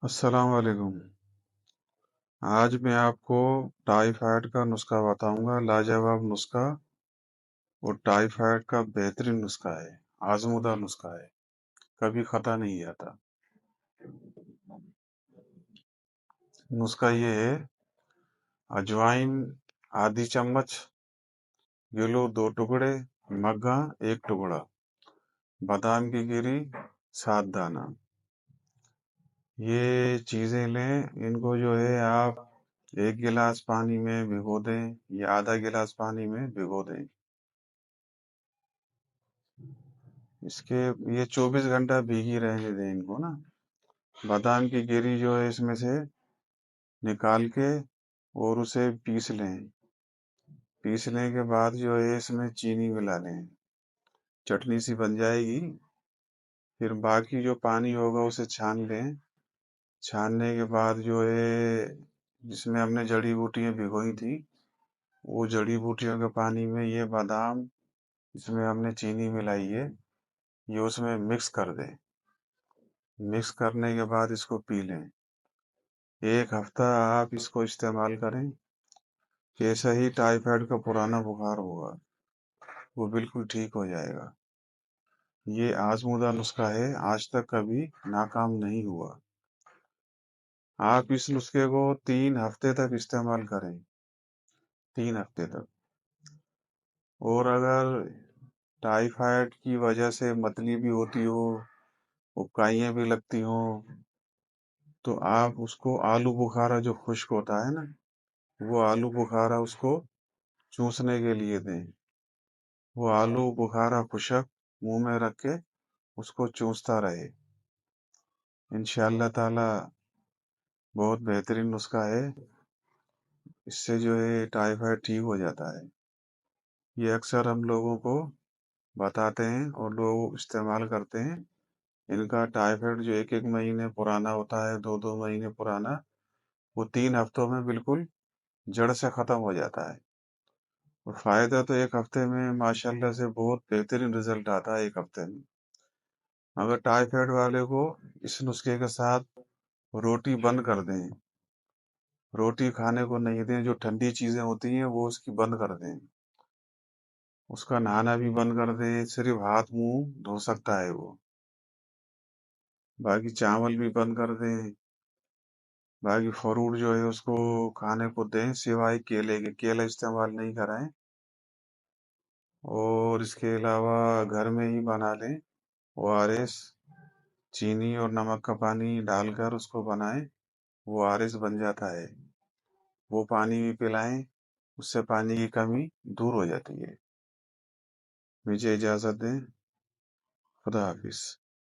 السلام علیکم۔ آج میں آپ کو ٹائیفائڈ کا نسخہ بتاؤں گا، لاجواب نسخہ اور ٹائیفائڈ کا بہترین نسخہ ہے، آزمودہ نسخہ ہے، کبھی خطا نہیں جاتا۔ نسخہ یہ ہے: اجوائن آدھی چمچ، گلو 2 ٹکڑے، مگھا 1 ٹکڑا، بادام کی گری 7 دانہ۔ یہ چیزیں لیں، ان کو جو ہے آپ 1 گلاس پانی میں بھگو دیں یا آدھا گلاس پانی میں بھگو دیں۔ یہ 24 گھنٹہ بھیگی رہنے دیں ان کو نا۔ بادام کی گری جو ہے اس میں سے نکال کے اور اسے پیس لیں۔ پیسنے کے بعد جو ہے اس میں چینی ملا لیں، چٹنی سی بن جائے گی۔ پھر باقی جو پانی ہوگا اسے چھان لیں۔ چھاننے کے بعد جو ہے جس میں ہم نے جڑی بوٹیاں بھگوئی تھی، وہ جڑی بوٹیوں کے پانی میں یہ بادام جس میں ہم نے چینی ملائی ہے یہ اس میں مکس کر دیں۔ مکس کرنے کے بعد اس کو پی لیں۔ 1 ہفتہ آپ اس کو استعمال کریں، جیسا ہی ٹائیفائڈ کا پرانا بخار ہوگا وہ بالکل ٹھیک ہو جائے گا۔ یہ آزمودہ نسخہ ہے، آج تک کبھی ناکام نہیں ہوا۔ آپ اس نسخے کو 3 ہفتے تک استعمال کریں، 3 ہفتے تک۔ اور اگر ٹائیفائڈ کی وجہ سے متلی بھی ہوتی ہو، اکائیاں بھی لگتی ہوں، تو آپ اس کو آلو بخارا جو خشک ہوتا ہے نا، وہ آلو بخارا اس کو چوسنے کے لیے دیں۔ وہ آلو بخارا خشک منہ میں رکھ کے اس کو چوستا رہے۔ انشاءاللہ تعالی بہت بہترین نسخہ ہے، اس سے جو ہے ٹائیفائڈ ٹھیک ہو جاتا ہے۔ یہ اکثر ہم لوگوں کو بتاتے ہیں اور لوگ استعمال کرتے ہیں۔ ان کا ٹائیفائڈ جو 1 مہینے پرانا ہوتا ہے، 2 مہینے پرانا، وہ 3 ہفتوں میں بالکل جڑ سے ختم ہو جاتا ہے۔ اور فائدہ تو 1 ہفتے میں ماشاءاللہ سے بہت بہترین رزلٹ آتا ہے 1 ہفتے میں۔ اگر ٹائیفائڈ والے کو اس نسخے کے ساتھ روٹی بند کر دیں، روٹی کھانے کو نہیں دیں، جو ٹھنڈی چیزیں ہوتی ہیں وہ اس کی بند کر دیں، اس کا نہانا بھی بند کر دیں، صرف ہاتھ منہ دھو سکتا ہے وہ، باقی چاول بھی بند کر دیں، باقی فروٹ جو ہے اس کو کھانے کو دیں سوائے کیلے کے، کیلا استعمال نہیں کرائیں۔ اور اس کے علاوہ گھر میں ہی بنا لیں ORS، چینی اور نمک کا پانی ڈال کر اس کو بنائیں، وہ ORS بن جاتا ہے، وہ پانی بھی پلائیں، اس سے پانی کی کمی دور ہو جاتی ہے۔ مجھے اجازت دیں، خدا حافظ۔